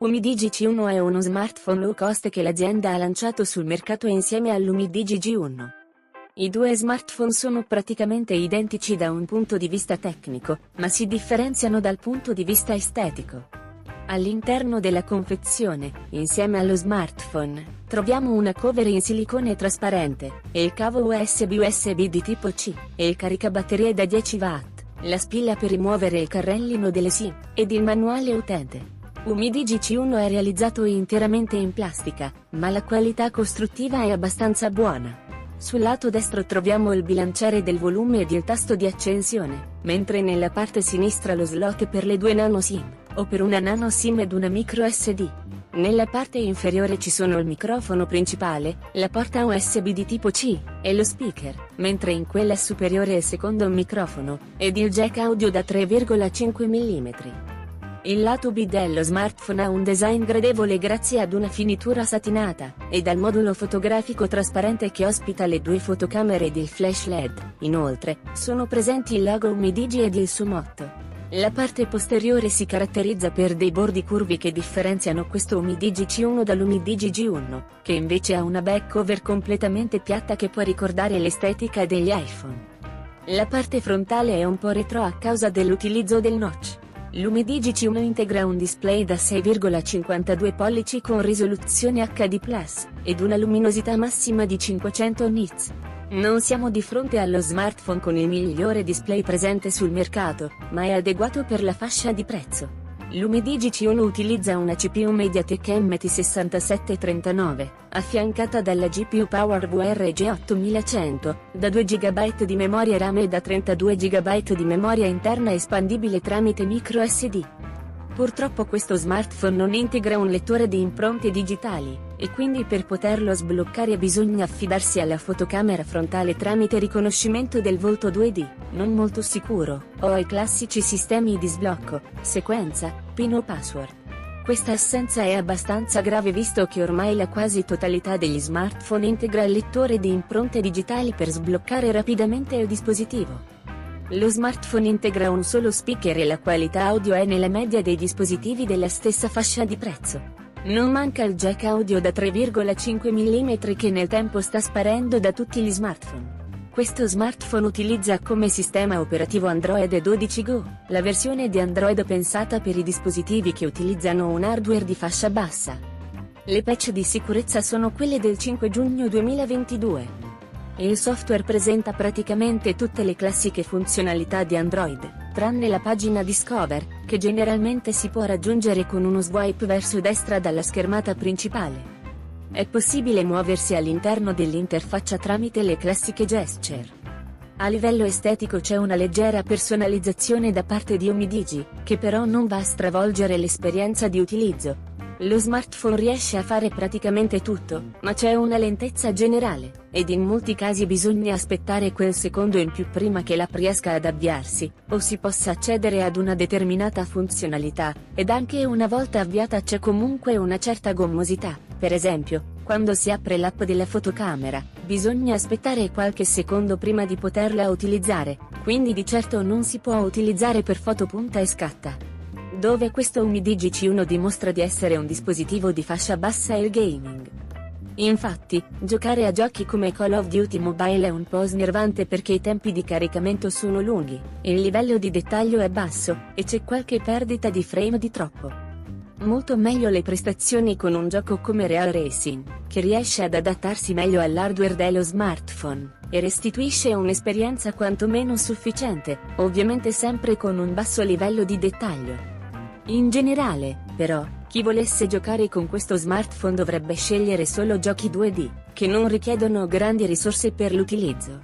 Umidigi G1 è uno smartphone low cost che l'azienda ha lanciato sul mercato insieme all'Umidigi G1. I due smartphone sono praticamente identici da un punto di vista tecnico, ma si differenziano dal punto di vista estetico. All'interno della confezione, insieme allo smartphone, troviamo una cover in silicone trasparente, e il cavo USB di tipo C, e il caricabatterie da 10 watt, la spilla per rimuovere il carrellino delle SIM, ed il manuale utente. Umidigi C1 è realizzato interamente in plastica, ma la qualità costruttiva è abbastanza buona. Sul lato destro troviamo il bilanciere del volume ed il tasto di accensione, mentre nella parte sinistra lo slot per le due nano SIM, o per una nano SIM ed una micro SD. Nella parte inferiore ci sono il microfono principale, la porta USB di tipo C, e lo speaker, mentre in quella superiore il secondo microfono, ed il jack audio da 3,5 mm. Il lato B dello smartphone ha un design gradevole grazie ad una finitura satinata, ed al modulo fotografico trasparente che ospita le due fotocamere ed il flash LED. Inoltre, sono presenti il logo Umidigi ed il suo motto. La parte posteriore si caratterizza per dei bordi curvi che differenziano questo Umidigi C1 dall'Umidigi G1, che invece ha una back cover completamente piatta che può ricordare l'estetica degli iPhone. La parte frontale è un po' retro a causa dell'utilizzo del notch. L'Umidigi C1 integra un display da 6,52 pollici con risoluzione HD+, ed una luminosità massima di 500 nits. Non siamo di fronte allo smartphone con il migliore display presente sul mercato, ma è adeguato per la fascia di prezzo. L'Umidigi C1 utilizza una CPU MediaTek MT6739, affiancata dalla GPU PowerVR G8100, da 2 GB di memoria RAM e da 32 GB di memoria interna espandibile tramite microSD. Purtroppo questo smartphone non integra un lettore di impronte digitali, e quindi per poterlo sbloccare bisogna affidarsi alla fotocamera frontale tramite riconoscimento del volto 2D, non molto sicuro, o ai classici sistemi di sblocco, sequenza, PIN o password. Questa assenza è abbastanza grave visto che ormai la quasi totalità degli smartphone integra il lettore di impronte digitali per sbloccare rapidamente il dispositivo. Lo smartphone integra un solo speaker e la qualità audio è nella media dei dispositivi della stessa fascia di prezzo. Non manca il jack audio da 3,5 mm che nel tempo sta sparendo da tutti gli smartphone. Questo smartphone utilizza come sistema operativo Android 12 Go, la versione di Android pensata per i dispositivi che utilizzano un hardware di fascia bassa. Le patch di sicurezza sono quelle del 5 giugno 2022. Il software presenta praticamente tutte le classiche funzionalità di Android, tranne la pagina Discover, che generalmente si può raggiungere con uno swipe verso destra dalla schermata principale. È possibile muoversi all'interno dell'interfaccia tramite le classiche gesture. A livello estetico c'è una leggera personalizzazione da parte di Umidigi, che però non va a stravolgere l'esperienza di utilizzo. Lo smartphone riesce a fare praticamente tutto, ma c'è una lentezza generale, ed in molti casi bisogna aspettare quel secondo in più prima che l'app riesca ad avviarsi, o si possa accedere ad una determinata funzionalità, ed anche una volta avviata c'è comunque una certa gommosità. Per esempio, quando si apre l'app della fotocamera, bisogna aspettare qualche secondo prima di poterla utilizzare, quindi di certo non si può utilizzare per foto punta e scatta. Dove questo Umidigi C1 dimostra di essere un dispositivo di fascia bassa è il gaming. Infatti, giocare a giochi come Call of Duty Mobile è un po' snervante perché i tempi di caricamento sono lunghi, il livello di dettaglio è basso, e c'è qualche perdita di frame di troppo. Molto meglio le prestazioni con un gioco come Real Racing, che riesce ad adattarsi meglio all'hardware dello smartphone, e restituisce un'esperienza quantomeno sufficiente, ovviamente sempre con un basso livello di dettaglio. In generale, però, chi volesse giocare con questo smartphone dovrebbe scegliere solo giochi 2D, che non richiedono grandi risorse per l'utilizzo.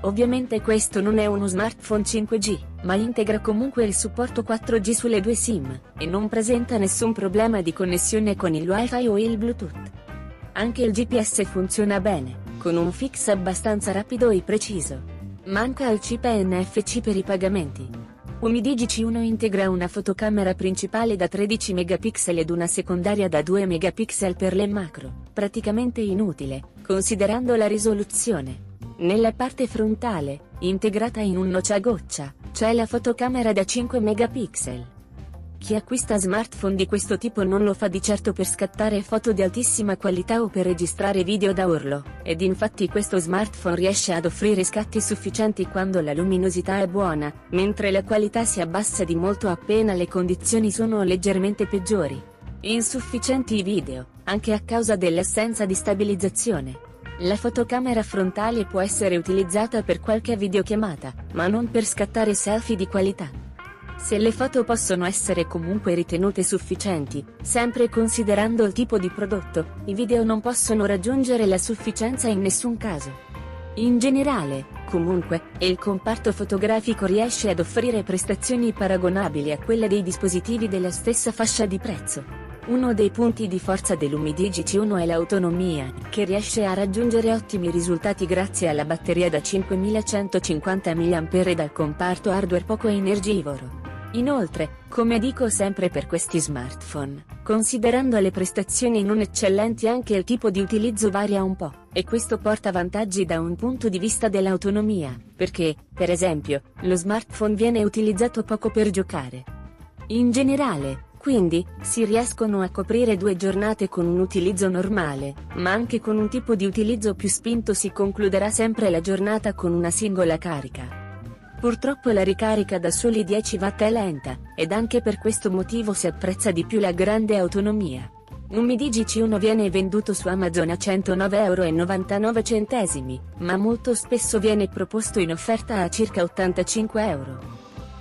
Ovviamente questo non è uno smartphone 5G, ma integra comunque il supporto 4G sulle due SIM, e non presenta nessun problema di connessione con il Wi-Fi o il Bluetooth. Anche il GPS funziona bene, con un fix abbastanza rapido e preciso. Manca il chip NFC per i pagamenti. Umidigi C1 integra una fotocamera principale da 13 megapixel ed una secondaria da 2 megapixel per le macro, praticamente inutile, considerando la risoluzione. Nella parte frontale, integrata in un notch a goccia, c'è la fotocamera da 5 megapixel. Chi acquista smartphone di questo tipo non lo fa di certo per scattare foto di altissima qualità o per registrare video da urlo, ed infatti questo smartphone riesce ad offrire scatti sufficienti quando la luminosità è buona, mentre la qualità si abbassa di molto appena le condizioni sono leggermente peggiori. Insufficienti i video, anche a causa dell'assenza di stabilizzazione. La fotocamera frontale può essere utilizzata per qualche videochiamata, ma non per scattare selfie di qualità. Se le foto possono essere comunque ritenute sufficienti, sempre considerando il tipo di prodotto, i video non possono raggiungere la sufficienza in nessun caso. In generale, comunque, il comparto fotografico riesce ad offrire prestazioni paragonabili a quelle dei dispositivi della stessa fascia di prezzo. Uno dei punti di forza dell'Umidigi C1 è l'autonomia, che riesce a raggiungere ottimi risultati grazie alla batteria da 5150 mAh e dal comparto hardware poco energivoro. Inoltre, come dico sempre per questi smartphone, considerando le prestazioni non eccellenti anche il tipo di utilizzo varia un po', e questo porta vantaggi da un punto di vista dell'autonomia, perché, per esempio, lo smartphone viene utilizzato poco per giocare. In generale, quindi, si riescono a coprire 2 giornate con un utilizzo normale, ma anche con un tipo di utilizzo più spinto si concluderà sempre la giornata con una singola carica. Purtroppo la ricarica da soli 10 watt è lenta, ed anche per questo motivo si apprezza di più la grande autonomia. Umidigi C1 viene venduto su Amazon a 109,99 €, ma molto spesso viene proposto in offerta a circa 85 €.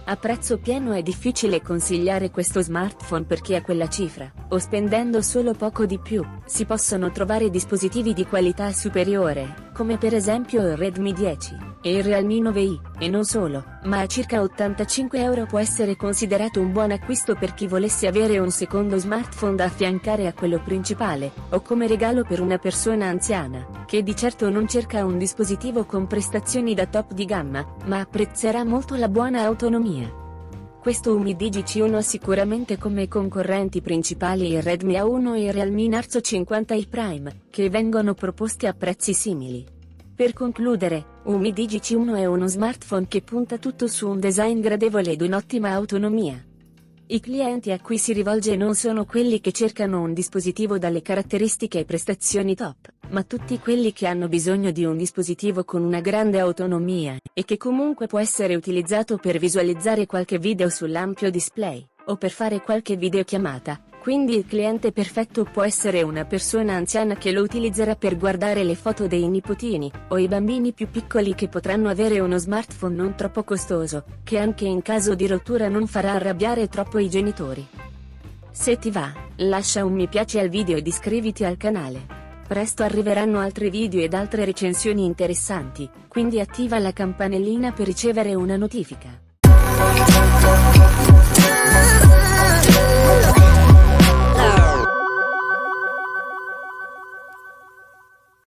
A prezzo pieno è difficile consigliare questo smartphone per chi ha quella cifra, o spendendo solo poco di più, si possono trovare dispositivi di qualità superiore, come per esempio il Redmi 10 e il Realme 9i, e non solo, ma a circa 85 € può essere considerato un buon acquisto per chi volesse avere un secondo smartphone da affiancare a quello principale, o come regalo per una persona anziana, che di certo non cerca un dispositivo con prestazioni da top di gamma, ma apprezzerà molto la buona autonomia. Questo Umidigi C1 ha sicuramente come concorrenti principali il Redmi A1 e il Realme Narzo 50i Prime, che vengono proposti a prezzi simili. Per concludere, Umidigi C1 è uno smartphone che punta tutto su un design gradevole ed un'ottima autonomia. I clienti a cui si rivolge non sono quelli che cercano un dispositivo dalle caratteristiche e prestazioni top, ma tutti quelli che hanno bisogno di un dispositivo con una grande autonomia, e che comunque può essere utilizzato per visualizzare qualche video sull'ampio display, o per fare qualche videochiamata. Quindi il cliente perfetto può essere una persona anziana che lo utilizzerà per guardare le foto dei nipotini, o i bambini più piccoli che potranno avere uno smartphone non troppo costoso, che anche in caso di rottura non farà arrabbiare troppo i genitori. Se ti va, lascia un mi piace al video ed iscriviti al canale. Presto arriveranno altri video ed altre recensioni interessanti, quindi attiva la campanellina per ricevere una notifica.